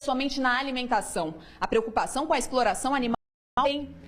somente na alimentação. A preocupação com a exploração animal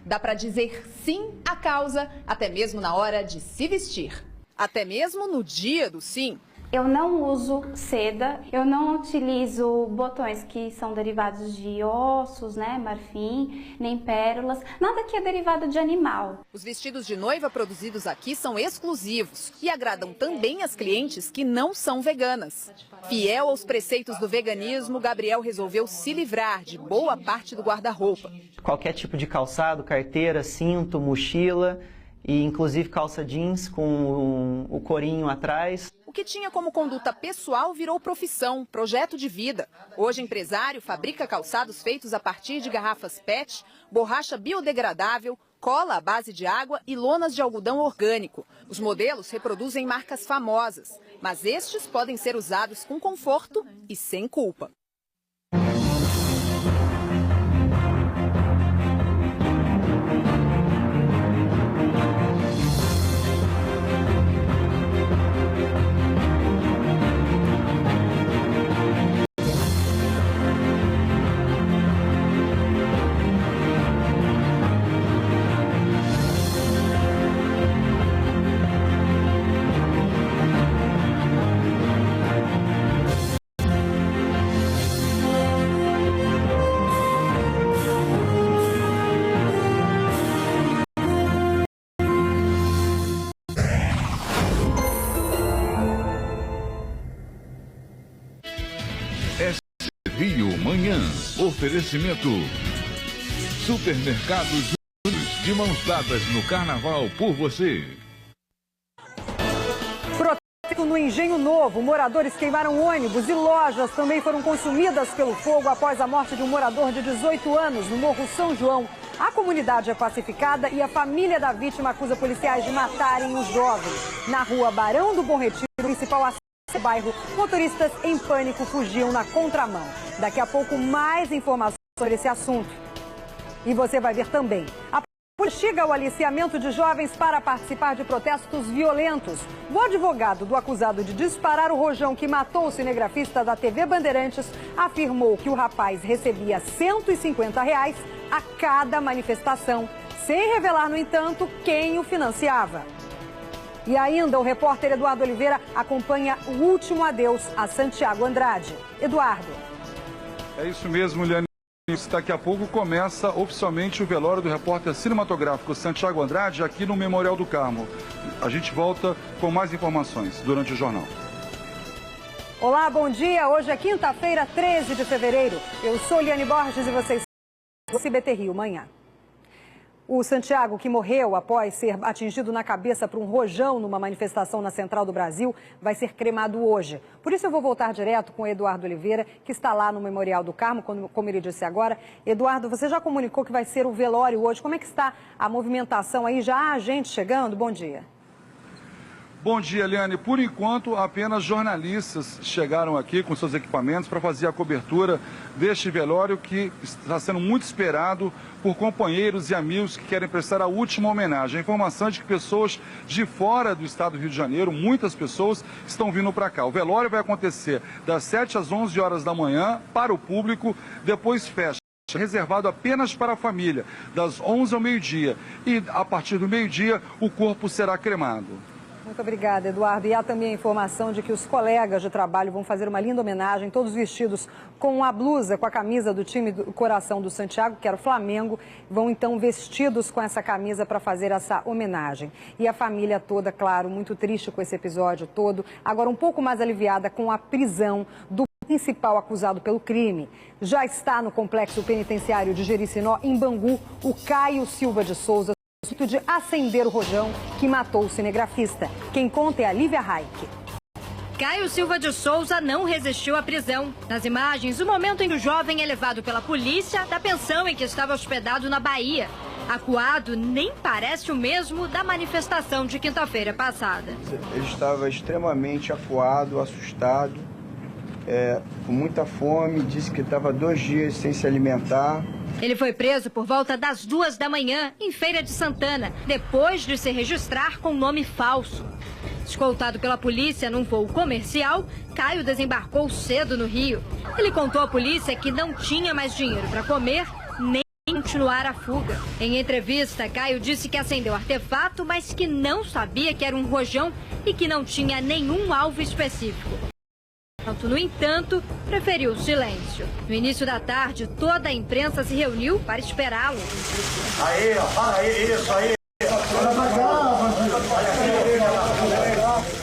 dá para dizer sim à causa, até mesmo na hora de se vestir. Até mesmo no dia do sim. Eu não uso seda, eu não utilizo botões que são derivados de ossos, né, marfim, nem pérolas, nada que é derivado de animal. Os vestidos de noiva produzidos aqui são exclusivos e agradam também as clientes que não são veganas. Fiel aos preceitos do veganismo, Gabriel resolveu se livrar de boa parte do guarda-roupa. Qualquer tipo de calçado, carteira, cinto, mochila e inclusive calça jeans com o corinho atrás. O que tinha como conduta pessoal virou profissão, projeto de vida. Hoje, empresário fabrica calçados feitos a partir de garrafas PET, borracha biodegradável, cola à base de água e lonas de algodão orgânico. Os modelos reproduzem marcas famosas, mas estes podem ser usados com conforto e sem culpa. Rio Manhã. Oferecimento. Supermercados de mãos dadas no carnaval por você. Protesto no Engenho Novo. Moradores queimaram ônibus e lojas também foram consumidas pelo fogo após a morte de um morador de 18 anos no Morro São João. A comunidade é pacificada e a família da vítima acusa policiais de matarem os jovens. Na rua Barão do Bom Retiro, principal acesso ao bairro, motoristas em pânico fugiam na contramão. Daqui a pouco, mais informações sobre esse assunto. E você vai ver também. A polícia investiga o aliciamento de jovens para participar de protestos violentos. O advogado do acusado de disparar o rojão que matou o cinegrafista da TV Bandeirantes afirmou que o rapaz recebia R$150 a cada manifestação, sem revelar, no entanto, quem o financiava. E ainda o repórter Eduardo Oliveira acompanha o último adeus a Santiago Andrade. Eduardo. É isso mesmo, Liane. Daqui a pouco começa oficialmente o velório do repórter cinematográfico Santiago Andrade aqui no Memorial do Carmo. A gente volta com mais informações durante o jornal. Olá, bom dia. Hoje é quinta-feira, 13 de fevereiro. Eu sou Liane Borges e vocês do SBT Rio Manhã. O Santiago, que morreu após ser atingido na cabeça por um rojão numa manifestação na Central do Brasil, vai ser cremado hoje. Por isso eu vou voltar direto com o Eduardo Oliveira, que está lá no Memorial do Carmo, como ele disse agora. Eduardo, você já comunicou que vai ser o velório hoje. Como é que está a movimentação aí? Já há gente chegando? Bom dia. Bom dia, Eliane. Por enquanto, apenas jornalistas chegaram aqui com seus equipamentos para fazer a cobertura deste velório que está sendo muito esperado por companheiros e amigos que querem prestar a última homenagem. A informação é de que pessoas de fora do estado do Rio de Janeiro, muitas pessoas, estão vindo para cá. O velório vai acontecer das 7 às 11 horas da manhã para o público, depois fecha. Reservado apenas para a família, das 11 ao meio-dia. E a partir do meio-dia, o corpo será cremado. Muito obrigada, Eduardo. E há também a informação de que os colegas de trabalho vão fazer uma linda homenagem, todos vestidos com a blusa, com a camisa do time do Coração do Santiago, que era o Flamengo, vão então vestidos com essa camisa para fazer essa homenagem. E a família toda, claro, muito triste com esse episódio todo, agora um pouco mais aliviada com a prisão do principal acusado pelo crime. Já está no complexo penitenciário de Jericinó, em Bangu, o Caio Silva de Souza, de acender o rojão que matou o cinegrafista. Quem conta é a Lívia Raik. Caio Silva de Souza não resistiu à prisão. Nas imagens, o momento em que o jovem é levado pela polícia da pensão em que estava hospedado na Bahia. Acuado nem parece o mesmo da manifestação de quinta-feira passada. Ele estava extremamente acuado, assustado, com muita fome, disse que estava 2 dias sem se alimentar. Ele foi preso por volta das 2 da manhã, em Feira de Santana, depois de se registrar com nome falso. Escoltado pela polícia num voo comercial, Caio desembarcou cedo no Rio. Ele contou à polícia que não tinha mais dinheiro para comer nem continuar a fuga. Em entrevista, Caio disse que acendeu artefato, mas que não sabia que era um rojão e que não tinha nenhum alvo específico. No entanto, preferiu o silêncio. No início da tarde, toda a imprensa se reuniu para esperá-lo. Aí, ó, para aí, isso aí.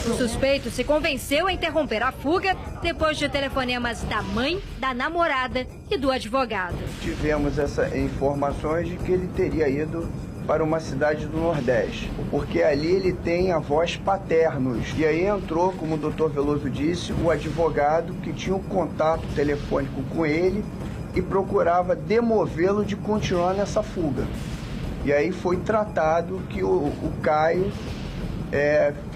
O suspeito se convenceu a interromper a fuga depois de telefonemas da mãe, da namorada e do advogado. Tivemos essas informações de que ele teria ido para uma cidade do Nordeste, porque ali ele tem avós paternos. E aí entrou, como o doutor Veloso disse, o advogado que tinha um contato telefônico com ele e procurava demovê-lo de continuar nessa fuga. E aí foi tratado que o Caio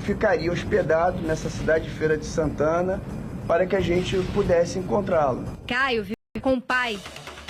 ficaria hospedado nessa cidade de Feira de Santana para que a gente pudesse encontrá-lo. Caio vive com o pai.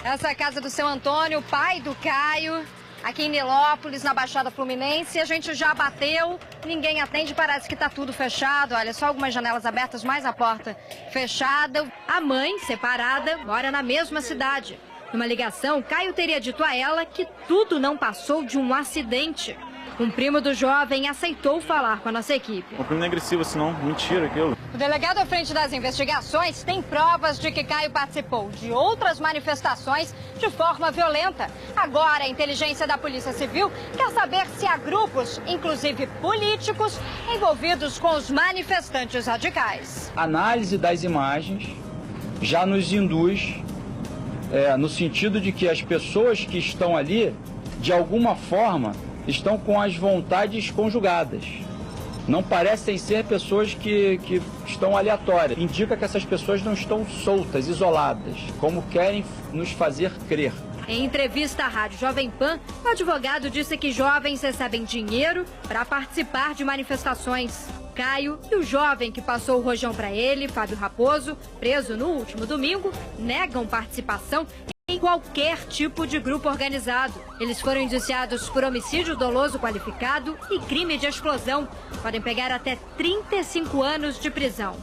Essa é a casa do seu Antônio, pai do Caio, aqui em Nilópolis, na Baixada Fluminense. A gente já bateu, ninguém atende, parece que tá tudo fechado. Olha, só algumas janelas abertas, mais a porta fechada. A mãe, separada, mora na mesma cidade. Numa ligação, Caio teria dito a ela que tudo não passou de um acidente. Um primo do jovem aceitou falar com a nossa equipe. O primo não é agressivo, senão mentira aquilo. O delegado à frente das investigações tem provas de que Caio participou de outras manifestações de forma violenta. Agora, a inteligência da Polícia Civil quer saber se há grupos, inclusive políticos, envolvidos com os manifestantes radicais. A análise das imagens já nos induz, no sentido de que as pessoas que estão ali, de alguma forma, estão com as vontades conjugadas. Não parecem ser pessoas que estão aleatórias. Indica que essas pessoas não estão soltas, isoladas, como querem nos fazer crer. Em entrevista à Rádio Jovem Pan, o advogado disse que jovens recebem dinheiro para participar de manifestações. Caio e o jovem que passou o rojão para ele, Fábio Raposo, preso no último domingo, negam participação em qualquer tipo de grupo organizado. Eles foram indiciados por homicídio doloso qualificado e crime de explosão. Podem pegar até 35 anos de prisão.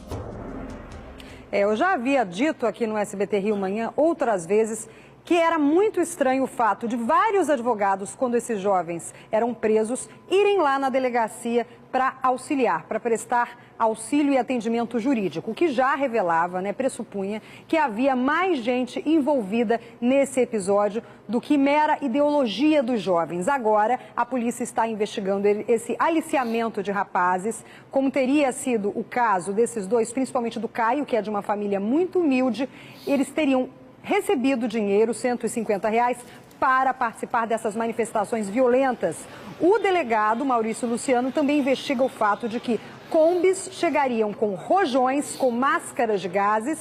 Eu já havia dito aqui no SBT Rio Manhã outras vezes que era muito estranho o fato de vários advogados, quando esses jovens eram presos, irem lá na delegacia para auxiliar, para prestar auxílio e atendimento jurídico, o que já revelava, pressupunha que havia mais gente envolvida nesse episódio do que mera ideologia dos jovens. Agora, a polícia está investigando esse aliciamento de rapazes, como teria sido o caso desses dois, principalmente do Caio, que é de uma família muito humilde. Eles teriam recebido dinheiro, R$150, para participar dessas manifestações violentas. O delegado Maurício Luciano também investiga o fato de que combis chegariam com rojões, com máscaras de gases,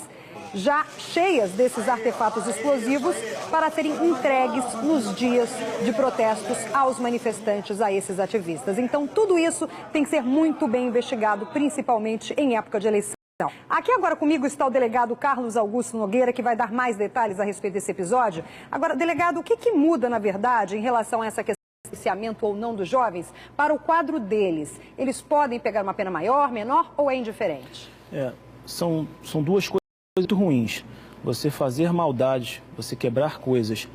já cheias desses artefatos explosivos, para serem entregues nos dias de protestos aos manifestantes, a esses ativistas. Então, tudo isso tem que ser muito bem investigado, principalmente em época de eleição. Aqui agora comigo está o delegado Carlos Augusto Nogueira, que vai dar mais detalhes a respeito desse episódio. Agora, delegado, o que muda, na verdade, em relação a essa questão de aliciamento ou não dos jovens para o quadro deles? Eles podem pegar uma pena maior, menor ou é indiferente? São duas coisas muito ruins. Você fazer maldade, você quebrar coisas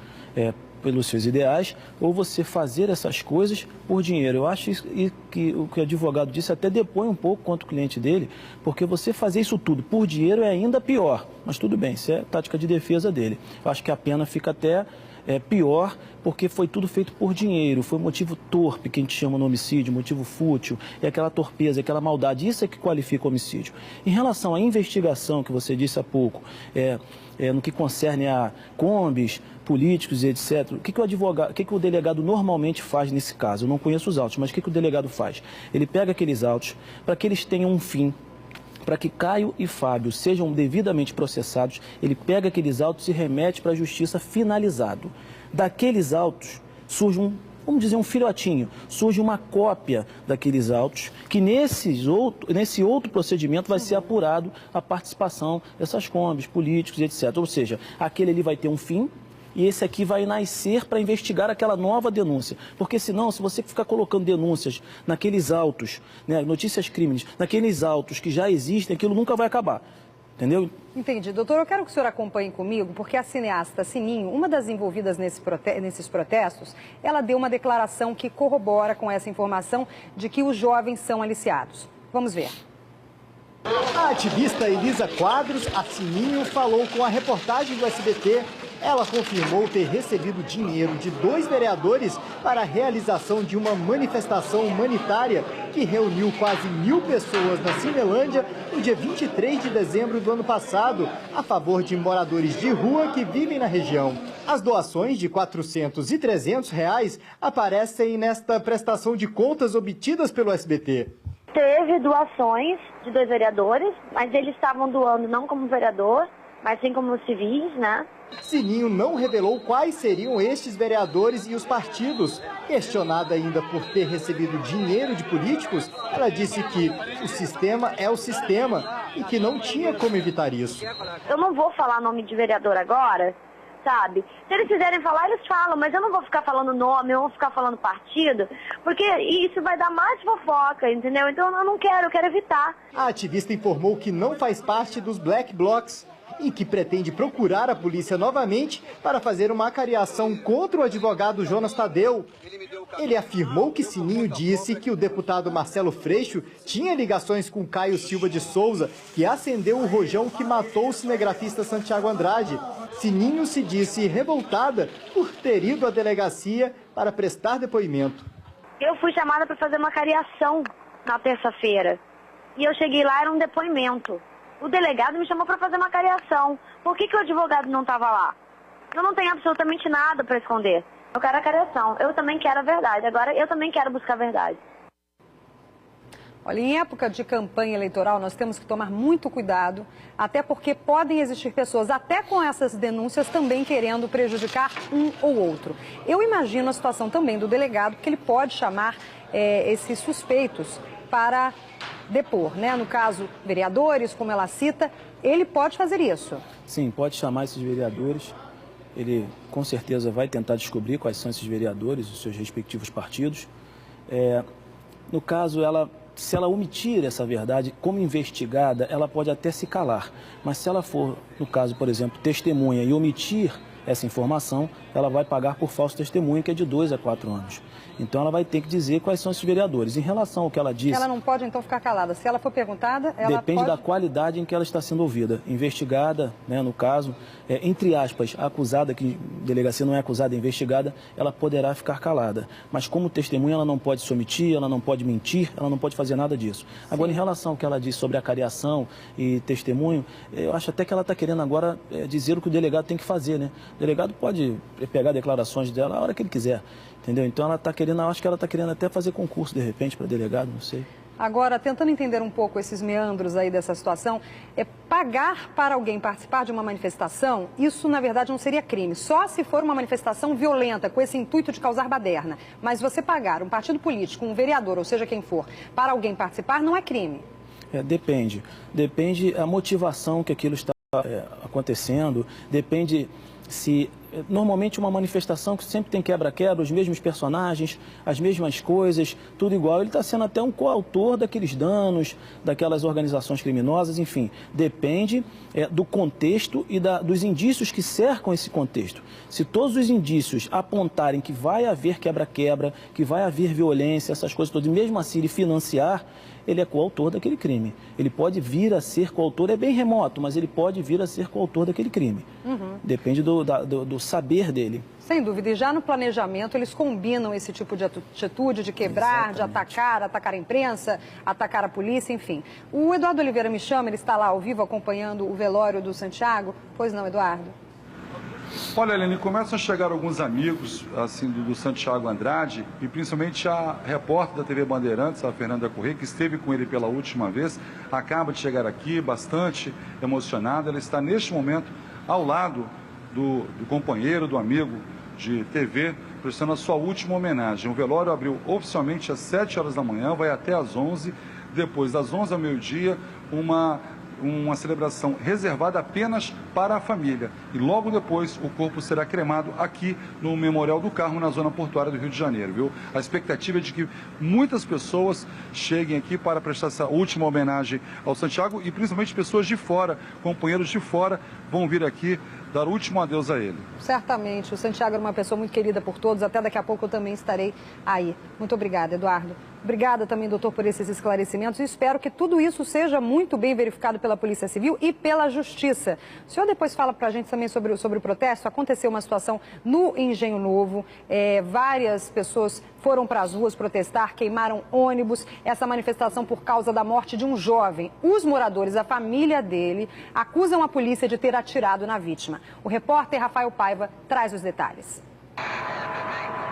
pelos seus ideais, ou você fazer essas coisas por dinheiro. Eu acho que o que o advogado disse até depõe um pouco contra o cliente dele, porque você fazer isso tudo por dinheiro é ainda pior. Mas tudo bem, isso é tática de defesa dele. Eu acho que a pena fica até pior, porque foi tudo feito por dinheiro, foi motivo torpe, que a gente chama no homicídio, motivo fútil, é aquela torpeza, aquela maldade, isso é que qualifica o homicídio. Em relação à investigação que você disse há pouco, no que concerne a combis, políticos e etc., o que o delegado normalmente faz nesse caso? Eu não conheço os autos, mas o que o delegado faz? Ele pega aqueles autos para que eles tenham um fim, para que Caio e Fábio sejam devidamente processados, ele pega aqueles autos e remete para a justiça finalizado. Daqueles autos surge vamos dizer, um filhotinho, surge uma cópia daqueles autos, que nesse outro procedimento vai ser apurado a participação dessas combis, políticos e etc. Ou seja, aquele ali vai ter um fim e esse aqui vai nascer para investigar aquela nova denúncia. Porque senão, se você ficar colocando denúncias naqueles autos, né, notícias crimes, naqueles autos que já existem, aquilo nunca vai acabar. Entendeu? Entendi. Doutor, eu quero que o senhor acompanhe comigo, porque a cineasta Sininho, uma das envolvidas nesses protestos, ela deu uma declaração que corrobora com essa informação de que os jovens são aliciados. Vamos ver. A ativista Elisa Quadros, a Sininho, falou com a reportagem do SBT. Ela confirmou ter recebido dinheiro de 2 vereadores para a realização de uma manifestação humanitária que reuniu quase 1.000 pessoas na Cinelândia no dia 23 de dezembro do ano passado, a favor de moradores de rua que vivem na região. As doações de R$ 400 e R$ 300 aparecem nesta prestação de contas obtidas pelo SBT. Teve doações de 2 vereadores, mas eles estavam doando não como vereador, mas sim como civis, né? Sininho não revelou quais seriam estes vereadores e os partidos. Questionada ainda por ter recebido dinheiro de políticos, ela disse que o sistema é o sistema e que não tinha como evitar isso. Eu não vou falar nome de vereador agora, sabe? Se eles quiserem falar, eles falam, mas eu não vou ficar falando nome, eu vou ficar falando partido, porque isso vai dar mais fofoca, entendeu? Então eu não quero, eu quero evitar. A ativista informou que não faz parte dos Black Blocs e que pretende procurar a polícia novamente para fazer uma acariação contra o advogado Jonas Tadeu. Ele afirmou que Sininho disse que o deputado Marcelo Freixo tinha ligações com Caio Silva de Souza, que acendeu o rojão que matou o cinegrafista Santiago Andrade. Sininho se disse revoltada por ter ido à delegacia para prestar depoimento. Eu fui chamada para fazer uma acariação na terça-feira e eu cheguei lá, era um depoimento. O delegado me chamou para fazer uma acariação. Por que o advogado não estava lá? Eu não tenho absolutamente nada para esconder. Eu quero a acariação. Eu também quero a verdade. Agora eu também quero buscar a verdade. Olha, em época de campanha eleitoral, nós temos que tomar muito cuidado, até porque podem existir pessoas, até com essas denúncias, também querendo prejudicar um ou outro. Eu imagino a situação também do delegado, que ele pode chamar esses suspeitos para depor, né? No caso, vereadores, como ela cita, ele pode fazer isso. Sim, pode chamar esses vereadores. Ele, com certeza, vai tentar descobrir quais são esses vereadores, os seus respectivos partidos. No caso, se ela omitir essa verdade como investigada, ela pode até se calar. Mas se ela for, no caso, por exemplo, testemunha e omitir essa informação, ela vai pagar por falso testemunho, que é de 2 a 4 anos. Então ela vai ter que dizer quais são esses vereadores. Em relação ao que ela disse... Ela não pode, então, ficar calada. Se ela for perguntada, ela depende da qualidade em que ela está sendo ouvida. Investigada, né, no caso, entre aspas, acusada, que delegacia não é acusada, é investigada, ela poderá ficar calada. Mas como testemunha, ela não pode se omitir, ela não pode mentir, ela não pode fazer nada disso. Agora, em relação ao que ela disse sobre acariação e testemunho, eu acho até que ela está querendo agora dizer o que o delegado tem que fazer, né? O delegado pode pegar declarações dela a hora que ele quiser, entendeu? Então ela está querendo, acho que ela está querendo até fazer concurso de repente para delegado, não sei. Agora, tentando entender um pouco esses meandros aí dessa situação, pagar para alguém participar de uma manifestação, isso na verdade não seria crime, só se for uma manifestação violenta, com esse intuito de causar baderna. Mas você pagar um partido político, um vereador, ou seja quem for, para alguém participar, não é crime. Depende. Depende a motivação que aquilo está acontecendo, depende se... Normalmente uma manifestação que sempre tem quebra-quebra, os mesmos personagens, as mesmas coisas, tudo igual. Ele está sendo até um coautor daqueles danos, daquelas organizações criminosas, enfim. Depende do contexto e dos indícios que cercam esse contexto. Se todos os indícios apontarem que vai haver quebra-quebra, que vai haver violência, essas coisas todas, e mesmo assim ele financiar, ele é coautor daquele crime. Ele pode vir a ser coautor, é bem remoto, mas ele pode vir a ser coautor daquele crime. Uhum. Depende do saber dele. Sem dúvida. E já no planejamento, eles combinam esse tipo de atitude, de quebrar, de atacar a imprensa, atacar a polícia, enfim. O Eduardo Oliveira me chama, ele está lá ao vivo acompanhando o velório do Santiago. Pois não, Eduardo? Olha, Helene, começam a chegar alguns amigos assim, do Santiago Andrade e principalmente a repórter da TV Bandeirantes, a Fernanda Corrêa, que esteve com ele pela última vez, acaba de chegar aqui bastante emocionada. Ela está neste momento ao lado do companheiro, do amigo de TV, prestando a sua última homenagem. O velório abriu oficialmente às 7 horas da manhã, vai até às 11, depois das 11 ao meio-dia, uma uma celebração reservada apenas para a família. E logo depois o corpo será cremado aqui no Memorial do Carmo, na zona portuária do Rio de Janeiro, viu? A expectativa é de que muitas pessoas cheguem aqui para prestar essa última homenagem ao Santiago e principalmente pessoas de fora, companheiros de fora, vão vir aqui dar o último adeus a ele. Certamente. O Santiago era uma pessoa muito querida por todos. Até daqui a pouco eu também estarei aí. Muito obrigada, Eduardo. Obrigada também, doutor, por esses esclarecimentos. E espero que tudo isso seja muito bem verificado pela Polícia Civil e pela Justiça. O senhor depois fala para a gente também sobre o protesto. Aconteceu uma situação no Engenho Novo. Várias pessoas foram para as ruas protestar, queimaram ônibus. Essa manifestação por causa da morte de um jovem. Os moradores, a família dele, acusam a polícia de ter atirado na vítima. O repórter Rafael Paiva traz os detalhes.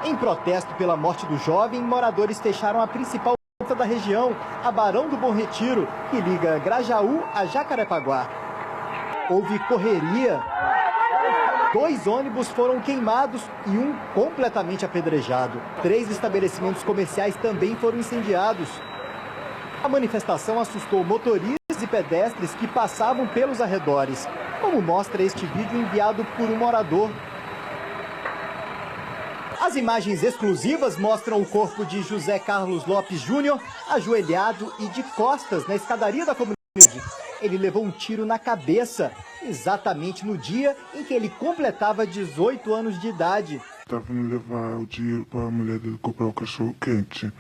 Em protesto pela morte do jovem, moradores fecharam a principal rota da região, a Barão do Bom Retiro, que liga Grajaú a Jacarepaguá. Houve correria. 2 ônibus foram queimados e um completamente apedrejado. 3 estabelecimentos comerciais também foram incendiados. A manifestação assustou motoristas e pedestres que passavam pelos arredores, como mostra este vídeo enviado por um morador. As imagens exclusivas mostram o corpo de José Carlos Lopes Júnior ajoelhado e de costas na escadaria da comunidade. Ele levou um tiro na cabeça, exatamente no dia em que ele completava 18 anos de idade. Estava a levar o dinheiro para a mulher dele comprar o cachorro quente.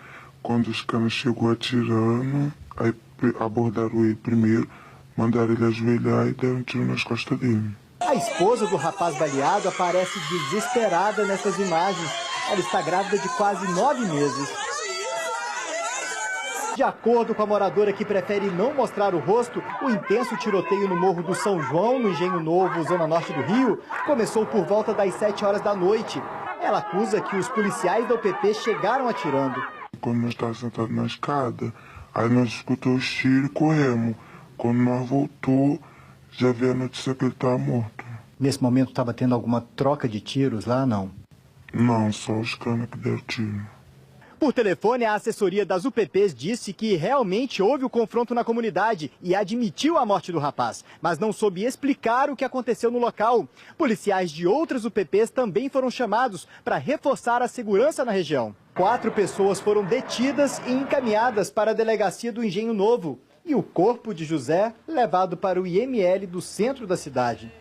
Quando os caras chegou atirando, aí abordaram ele primeiro, mandaram ele ajoelhar e deram um tiro nas costas dele. A esposa do rapaz baleado aparece desesperada nessas imagens. Ela está grávida de quase 9 meses. De acordo com a moradora que prefere não mostrar o rosto, o intenso tiroteio no Morro do São João, no Engenho Novo, zona norte do Rio, começou por volta das 7 horas da noite. Ela acusa que os policiais da UPP chegaram atirando. Quando nós estávamos sentados na escada, aí nós escutamos os tiros e corremos. Quando nós voltou, já veio a notícia que ele estava morto. Nesse momento estava tendo alguma troca de tiros lá, não? Não, só os caras que deram tiro. Por telefone, a assessoria das UPPs disse que realmente houve o confronto na comunidade e admitiu a morte do rapaz, mas não soube explicar o que aconteceu no local. Policiais de outras UPPs também foram chamados para reforçar a segurança na região. 4 pessoas foram detidas e encaminhadas para a delegacia do Engenho Novo. E o corpo de José levado para o IML do centro da cidade.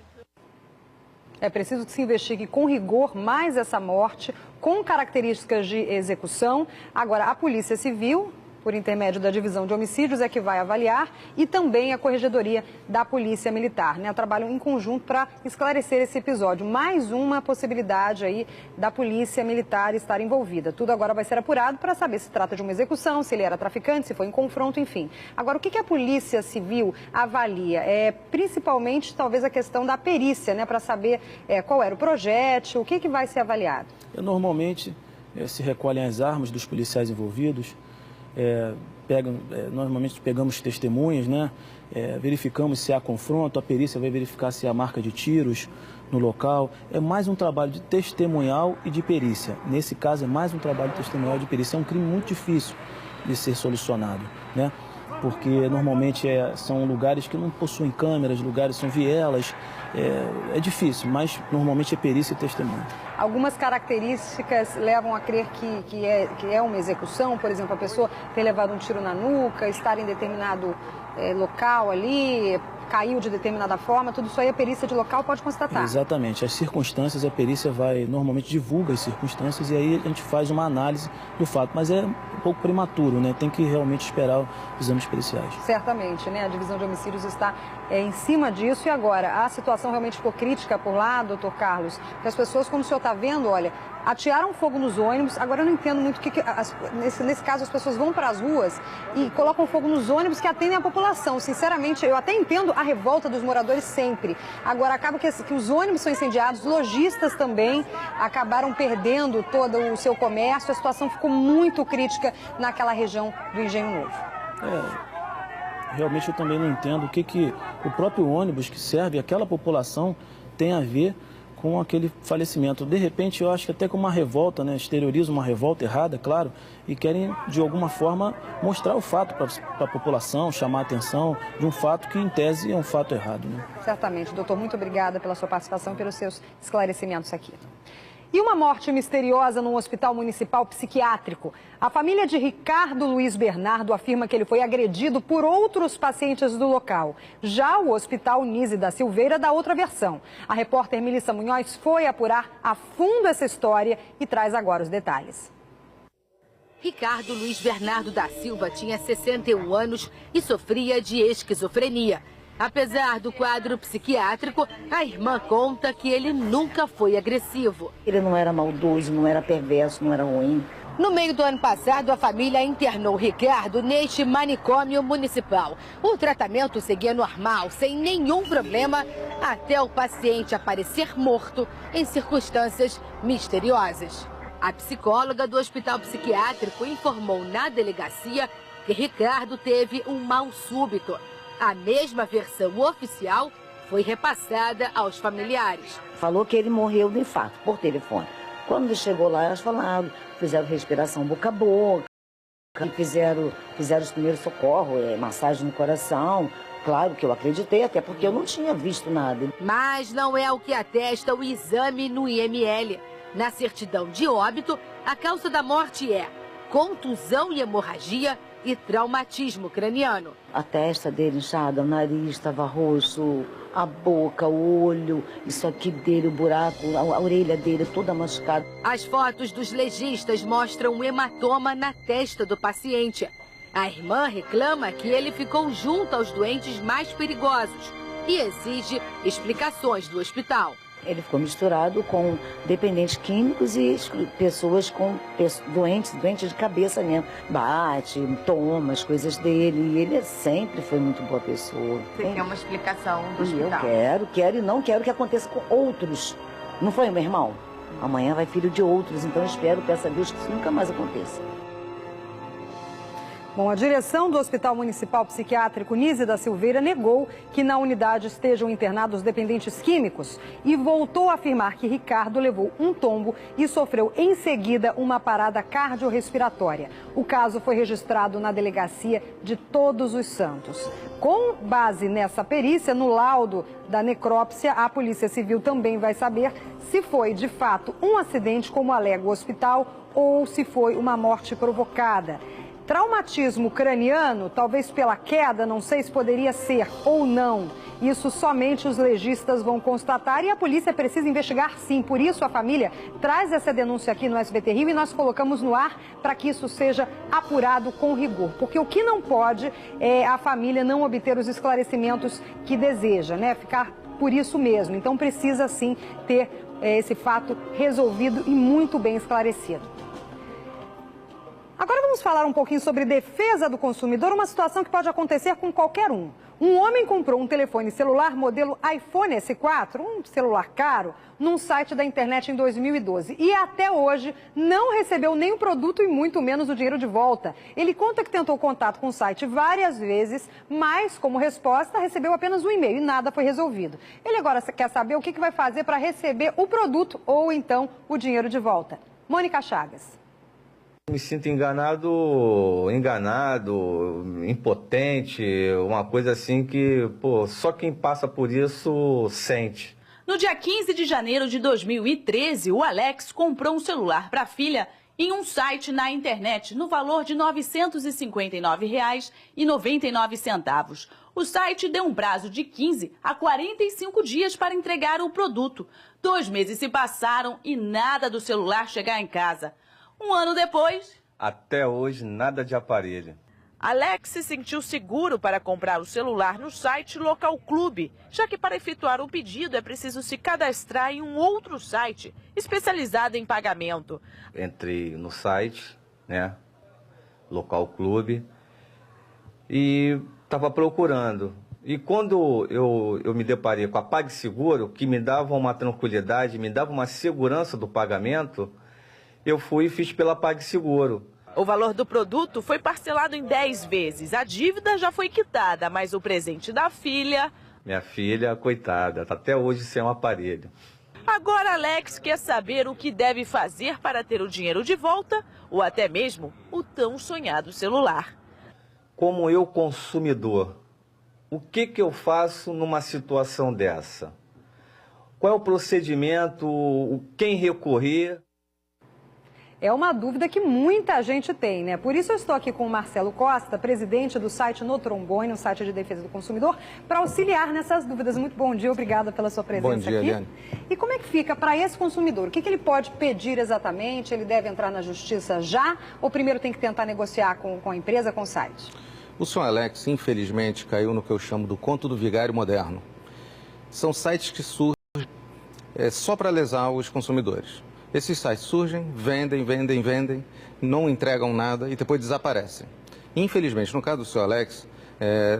É preciso que se investigue com rigor mais essa morte, com características de execução. Agora, a Polícia Civil, por intermédio da Divisão de Homicídios, é que vai avaliar, e também a Corregedoria da Polícia Militar, né? Trabalham em conjunto para esclarecer esse episódio. Mais uma possibilidade aí da Polícia Militar estar envolvida. Tudo agora vai ser apurado para saber se trata de uma execução, se ele era traficante, se foi em confronto, enfim. Agora, o que a Polícia Civil avalia? Principalmente, talvez, a questão da perícia, né? Para saber qual era o projétil, o que vai ser avaliado. Normalmente, se recolhem as armas dos policiais envolvidos. Normalmente pegamos testemunhas, né? Verificamos se há confronto, a perícia vai verificar se há marca de tiros no local. É mais um trabalho de testemunhal e de perícia. Nesse caso, é mais um trabalho de testemunhal e de perícia. É um crime muito difícil de ser solucionado, né? Porque normalmente são lugares que não possuem câmeras, lugares são vielas. É difícil, mas normalmente é perícia e testemunho. Algumas características levam a crer que é uma execução, por exemplo, a pessoa ter levado um tiro na nuca, estar em determinado local ali, caiu de determinada forma, tudo isso aí a perícia de local pode constatar. Exatamente, as circunstâncias, a perícia normalmente divulga as circunstâncias e aí a gente faz uma análise do fato, mas é um pouco prematuro, né? Tem que realmente esperar os exames periciais. Certamente, né? A Divisão de Homicídios está em cima disso. E agora, a situação realmente ficou crítica por lá, doutor Carlos, porque as pessoas, como o senhor está vendo, olha, atiraram fogo nos ônibus. Agora eu não entendo muito nesse caso as pessoas vão para as ruas e colocam fogo nos ônibus que atendem a população. Sinceramente, eu até entendo a revolta dos moradores sempre. Agora acaba que os ônibus são incendiados, lojistas também acabaram perdendo todo o seu comércio. A situação ficou muito crítica naquela região do Engenho Novo. Realmente eu também não entendo o que o próprio ônibus que serve aquela população tem a ver com aquele falecimento. De repente, eu acho que até com uma revolta, né, exteriorizam uma revolta errada, claro, e querem, de alguma forma, mostrar o fato para a população, chamar a atenção de um fato que, em tese, é um fato errado. Né? Certamente. Doutor, muito obrigada pela sua participação e pelos seus esclarecimentos aqui. E uma morte misteriosa num hospital municipal psiquiátrico. A família de Ricardo Luiz Bernardo afirma que ele foi agredido por outros pacientes do local. Já o hospital Nise da Silveira dá outra versão. A repórter Melissa Munhoz foi apurar a fundo essa história e traz agora os detalhes. Ricardo Luiz Bernardo da Silva tinha 61 anos e sofria de esquizofrenia. Apesar do quadro psiquiátrico, a irmã conta que ele nunca foi agressivo. Ele não era maldoso, não era perverso, não era ruim. No meio do ano passado, a família internou Ricardo neste manicômio municipal. O tratamento seguia normal, sem nenhum problema, até o paciente aparecer morto em circunstâncias misteriosas. A psicóloga do hospital psiquiátrico informou na delegacia que Ricardo teve um mal súbito. A mesma versão oficial foi repassada aos familiares. Falou que ele morreu de infarto, por telefone. Quando chegou lá, elas falaram, fizeram respiração boca a boca, fizeram os primeiros socorros, massagem no coração. Claro que eu acreditei, até porque eu não tinha visto nada. Mas não é o que atesta o exame no IML. Na certidão de óbito, a causa da morte é contusão e hemorragia e traumatismo craniano. A testa dele inchada, o nariz estava roxo, a boca, o olho, isso aqui dele, o buraco, a orelha dele toda machucada. As fotos dos legistas mostram um hematoma na testa do paciente. A irmã reclama que ele ficou junto aos doentes mais perigosos e exige explicações do hospital. Ele ficou misturado com dependentes químicos e pessoas com doentes de cabeça mesmo. Bate, toma as coisas dele. E ele sempre foi muito boa pessoa. Você quer uma explicação do hospital? Eu quero e não quero que aconteça com outros. Não foi, meu irmão? Amanhã vai filho de outros, então eu espero, peço a Deus que isso nunca mais aconteça. Bom, a direção do Hospital Municipal Psiquiátrico Nise da Silveira negou que na unidade estejam internados dependentes químicos e voltou a afirmar que Ricardo levou um tombo e sofreu em seguida uma parada cardiorrespiratória. O caso foi registrado na delegacia de Todos os Santos. Com base nessa perícia, no laudo da necrópsia, a Polícia Civil também vai saber se foi de fato um acidente, como alega o hospital, ou se foi uma morte provocada. Traumatismo craniano, talvez pela queda, não sei se poderia ser ou não. Isso somente os legistas vão constatar e a polícia precisa investigar sim. Por isso a família traz essa denúncia aqui no SBT Rio e nós colocamos no ar para que isso seja apurado com rigor. Porque o que não pode é a família não obter os esclarecimentos que deseja, né? Ficar por isso mesmo. Então precisa sim ter esse fato resolvido e muito bem esclarecido. Agora vamos falar um pouquinho sobre defesa do consumidor, uma situação que pode acontecer com qualquer um. Um homem comprou um telefone celular modelo iPhone S4, um celular caro, num site da internet em 2012. E até hoje não recebeu nem o produto e muito menos o dinheiro de volta. Ele conta que tentou contato com o site várias vezes, mas como resposta recebeu apenas um e-mail e nada foi resolvido. Ele agora quer saber o que vai fazer para receber o produto ou então o dinheiro de volta. Mônica Chagas. Me sinto enganado, impotente, uma coisa assim que, só quem passa por isso sente. No dia 15 de janeiro de 2013, o Alex comprou um celular para a filha em um site na internet no valor de R$ 959,99. O site deu um prazo de 15 a 45 dias para entregar o produto. 2 meses se passaram e nada do celular chegar em casa. Um ano depois... Até hoje, nada de aparelho. Alex se sentiu seguro para comprar o celular no site Local Clube, já que para efetuar o pedido é preciso se cadastrar em um outro site especializado em pagamento. Entrei no site, né, Local Clube, e estava procurando. E quando eu me deparei com a PagSeguro, que me dava uma tranquilidade, me dava uma segurança do pagamento, eu fui e fiz pela PagSeguro. O valor do produto foi parcelado em 10 vezes. A dívida já foi quitada, mas o presente da filha... Minha filha, coitada, está até hoje sem um aparelho. Agora Alex quer saber o que deve fazer para ter o dinheiro de volta ou até mesmo o tão sonhado celular. Como eu, consumidor, o que eu faço numa situação dessa? Qual é o procedimento? Quem recorrer? É uma dúvida que muita gente tem, né? Por isso eu estou aqui com o Marcelo Costa, presidente do site No Trombone, um site de defesa do consumidor, para auxiliar nessas dúvidas. Muito bom dia, obrigada pela sua presença aqui. Bom dia, Eliane. E como é que fica para esse consumidor? O que ele pode pedir exatamente? Ele deve entrar na justiça já ou primeiro tem que tentar negociar com a empresa, com o site? O senhor Alex, infelizmente, caiu no que eu chamo do conto do vigário moderno. São sites que surgem só para lesar os consumidores. Esses sites surgem, vendem, não entregam nada e depois desaparecem. Infelizmente, no caso do senhor Alex,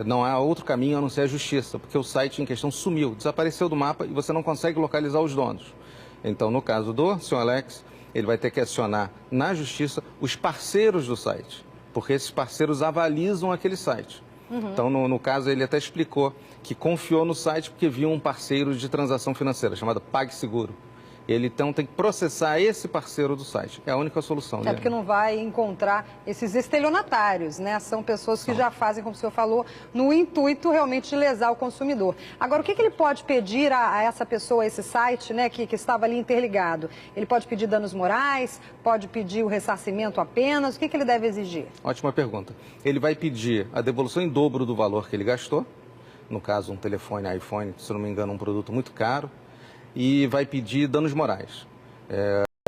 não há outro caminho a não ser a justiça, porque o site em questão sumiu, desapareceu do mapa e você não consegue localizar os donos. Então, no caso do senhor Alex, ele vai ter que acionar na justiça os parceiros do site, porque esses parceiros avalizam aquele site. Então, no caso, ele até explicou que confiou no site porque viu um parceiro de transação financeira, chamado PagSeguro. Ele então tem que processar esse parceiro do site. É a única solução. É porque não vai encontrar esses estelionatários, né? São pessoas que já fazem, como o senhor falou, no intuito realmente de lesar o consumidor. Agora, o que ele pode pedir a essa pessoa, a esse site, né, que estava ali interligado? Ele pode pedir danos morais? Pode pedir o ressarcimento apenas? O que ele deve exigir? Ótima pergunta. Ele vai pedir a devolução em dobro do valor que ele gastou. No caso, um telefone iPhone, se não me engano, um produto muito caro. E vai pedir danos morais.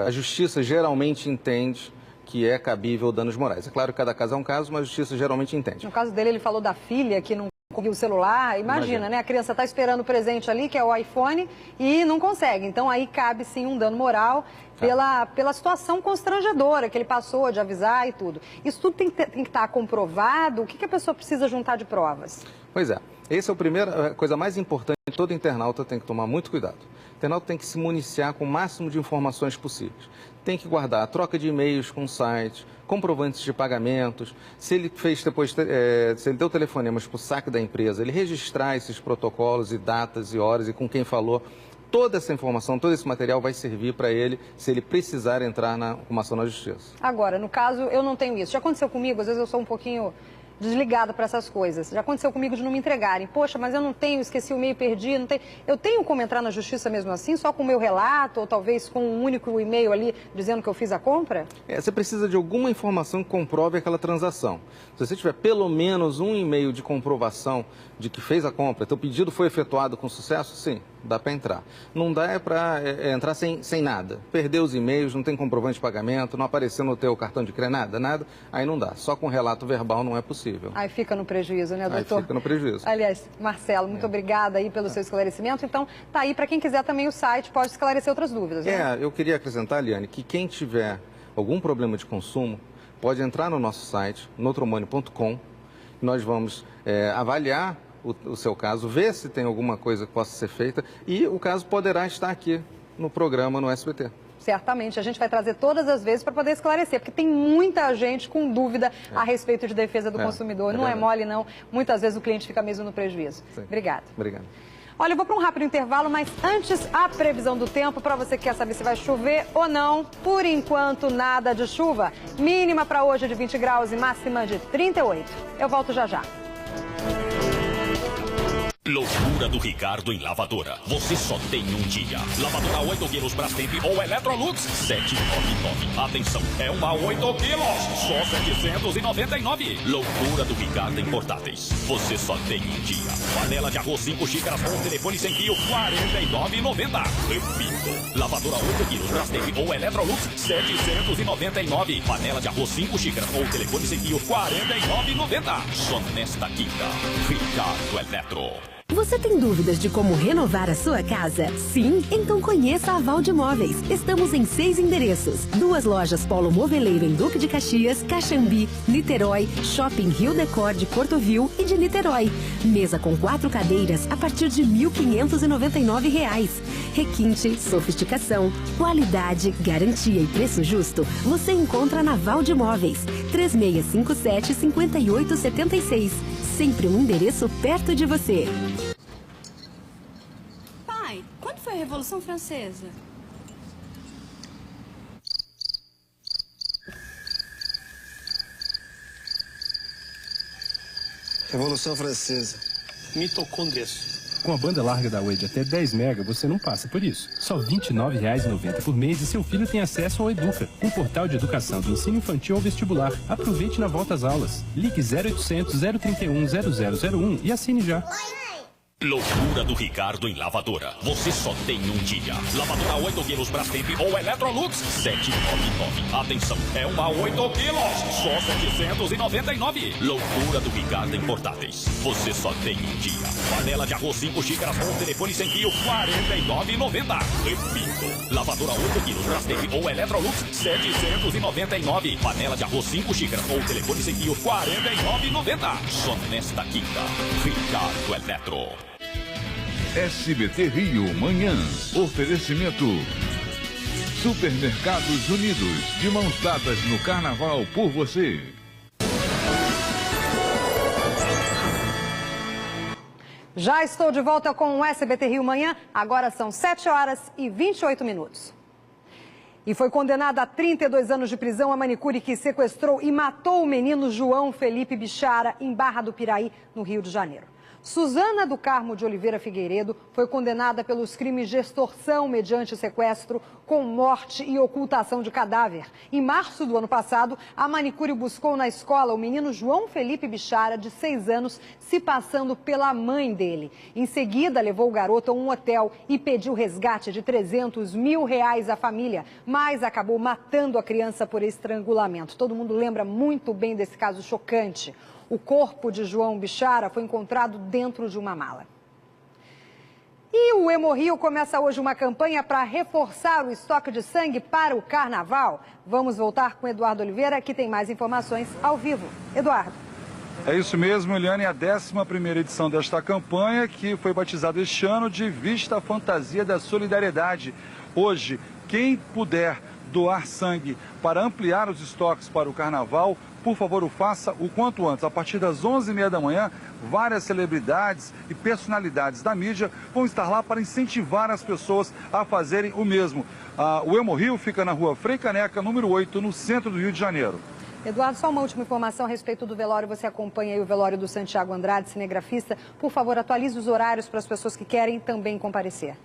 A justiça geralmente entende que é cabível danos morais. É claro que cada caso é um caso, mas a justiça geralmente entende. No caso dele, ele falou da filha que não conseguiu o celular. Imagina, né? A criança está esperando o presente ali, que é o iPhone, e não consegue. Então aí cabe sim um dano moral pela situação constrangedora que ele passou de avisar e tudo. Isso tudo tem que estar comprovado. O que a pessoa precisa juntar de provas? Pois é. Essa é a coisa mais importante. Todo internauta tem que tomar muito cuidado. O internauta tem que se municiar com o máximo de informações possíveis. Tem que guardar a troca de e-mails com o site, comprovantes de pagamentos. Se ele fez depois, se ele deu telefonemas para o saque da empresa, ele registrar esses protocolos e datas e horas e com quem falou. Toda essa informação, todo esse material vai servir para ele se ele precisar entrar com uma ação na justiça. Agora, no caso, eu não tenho isso. Já aconteceu comigo, às vezes eu sou um pouquinho desligada para essas coisas. Já aconteceu comigo de não me entregarem. Poxa, mas eu não tenho, esqueci o e-mail, perdi, não tenho. Eu tenho como entrar na justiça mesmo assim, só com o meu relato, ou talvez com um único e-mail ali dizendo que eu fiz a compra? Você precisa de alguma informação que comprove aquela transação. Se você tiver pelo menos um e-mail de comprovação de que fez a compra, teu pedido foi efetuado com sucesso, sim, dá para entrar. Não dá para entrar sem nada. Perder os e-mails, não tem comprovante de pagamento, não apareceu no teu cartão de crédito, nada, aí não dá. Só com relato verbal não é possível. Aí fica no prejuízo, né, doutor? Aí fica no prejuízo. Aliás, Marcelo, muito obrigada aí pelo seu esclarecimento. Então, tá aí para quem quiser também o site, pode esclarecer outras dúvidas, né? Eu queria acrescentar, Eliane, que quem tiver algum problema de consumo, pode entrar no nosso site, notrombone.com. Nós vamos avaliar o seu caso, ver se tem alguma coisa que possa ser feita e o caso poderá estar aqui no programa no SBT. Certamente, a gente vai trazer todas as vezes para poder esclarecer, porque tem muita gente com dúvida a respeito de defesa do consumidor. Não é mole, não. Muitas vezes o cliente fica mesmo no prejuízo. Sim. Obrigada. Obrigado. Olha, eu vou para um rápido intervalo, mas antes a previsão do tempo, para você que quer saber se vai chover ou não. Por enquanto, nada de chuva. Mínima para hoje de 20 graus e máxima de 38. Eu volto já já. Loucura do Ricardo em lavadora. Você só tem um dia. Lavadora 8 quilos Brastemp ou Electrolux 799. Atenção, é uma 8 quilos, só 799. Loucura do Ricardo em portáteis. Você só tem um dia. Panela de arroz 5 xícaras com telefone sem fio 49,90. Repito, lavadora 8 quilos Brastemp ou Electrolux 799. Panela de arroz 5 xícaras ou telefone sem fio 49,90. Só nesta quinta. Ricardo Eletro. Você tem dúvidas de como renovar a sua casa? Sim? Então conheça a Valde Móveis. Estamos em 6 endereços. 2 lojas Polo Moveleiro em Duque de Caxias, Caxambi, Niterói, Shopping Rio Decor de Portovil e de Niterói. Mesa com 4 cadeiras a partir de R$ 1.599. Requinte, sofisticação, qualidade, garantia e preço justo você encontra na Valde Móveis. 3657-5876. Sempre um endereço perto de você. Pai, quanto foi a Revolução Francesa. Revolução Francesa. Mitocôndrias. Com a banda larga da Oi de até 10 MB, você não passa por isso. Só R$ 29,90 por mês e seu filho tem acesso ao Educa, um portal de educação do ensino infantil ao vestibular. Aproveite na volta às aulas. Ligue 0800 031 0001 e assine já. Loucura do Ricardo em lavadora. Você só tem um dia. Lavadora 8 quilos Brastemp ou Electrolux 799. Atenção, é uma 8 quilos, só 799. Loucura do Ricardo em portáteis. Você só tem um dia. Panela de arroz 5 xícaras com telefone sem fio 49,90. Repito, lavadora 8 quilos Brastemp ou Electrolux 799. Panela de arroz 5 xícaras ou telefone sem fio 49,90. Só nesta quinta. Ricardo Eletro. SBT Rio, manhã. Oferecimento. Supermercados Unidos, de mãos dadas no carnaval por você. Já estou de volta com o SBT Rio Manhã. Agora são 7h28. E foi condenada a 32 anos de prisão a manicure que sequestrou e matou o menino João Felipe Bichara em Barra do Piraí, no Rio de Janeiro. Suzana do Carmo de Oliveira Figueiredo foi condenada pelos crimes de extorsão mediante sequestro, com morte e ocultação de cadáver. Em março do ano passado, a manicure buscou na escola o menino João Felipe Bichara, de 6 anos, se passando pela mãe dele. Em seguida, levou o garoto a um hotel e pediu resgate de R$300 mil à família, mas acabou matando a criança por estrangulamento. Todo mundo lembra muito bem desse caso chocante. O corpo de João Bichara foi encontrado dentro de uma mala. E o Hemorrio começa hoje uma campanha para reforçar o estoque de sangue para o carnaval. Vamos voltar com Eduardo Oliveira, que tem mais informações ao vivo. Eduardo. É isso mesmo, Eliane, a 11ª edição desta campanha, que foi batizada este ano de Vista a Fantasia da Solidariedade. Hoje, quem puder doar sangue para ampliar os estoques para o carnaval, por favor, o faça o quanto antes. A partir das 11h30 da manhã, várias celebridades e personalidades da mídia vão estar lá para incentivar as pessoas a fazerem o mesmo. O Hemorrio fica na rua Frei Caneca, número 8, no centro do Rio de Janeiro. Eduardo, só uma última informação a respeito do velório. Você acompanha aí o velório do Santiago Andrade, cinegrafista. Por favor, atualize os horários para as pessoas que querem também comparecer.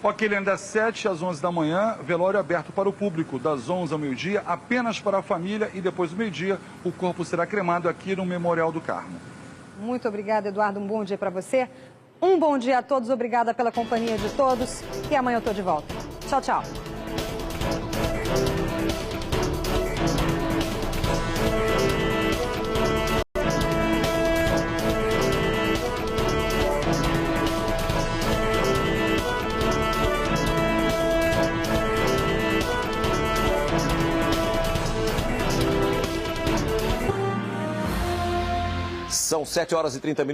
Ok, Eliane, das 7 às 11 da manhã, velório aberto para o público, das 11 ao meio-dia, apenas para a família, e depois do meio-dia o corpo será cremado aqui no Memorial do Carmo. Muito obrigada, Eduardo, um bom dia para você. Um bom dia a todos, obrigada pela companhia de todos, e amanhã eu estou de volta. Tchau, tchau. São 7h30.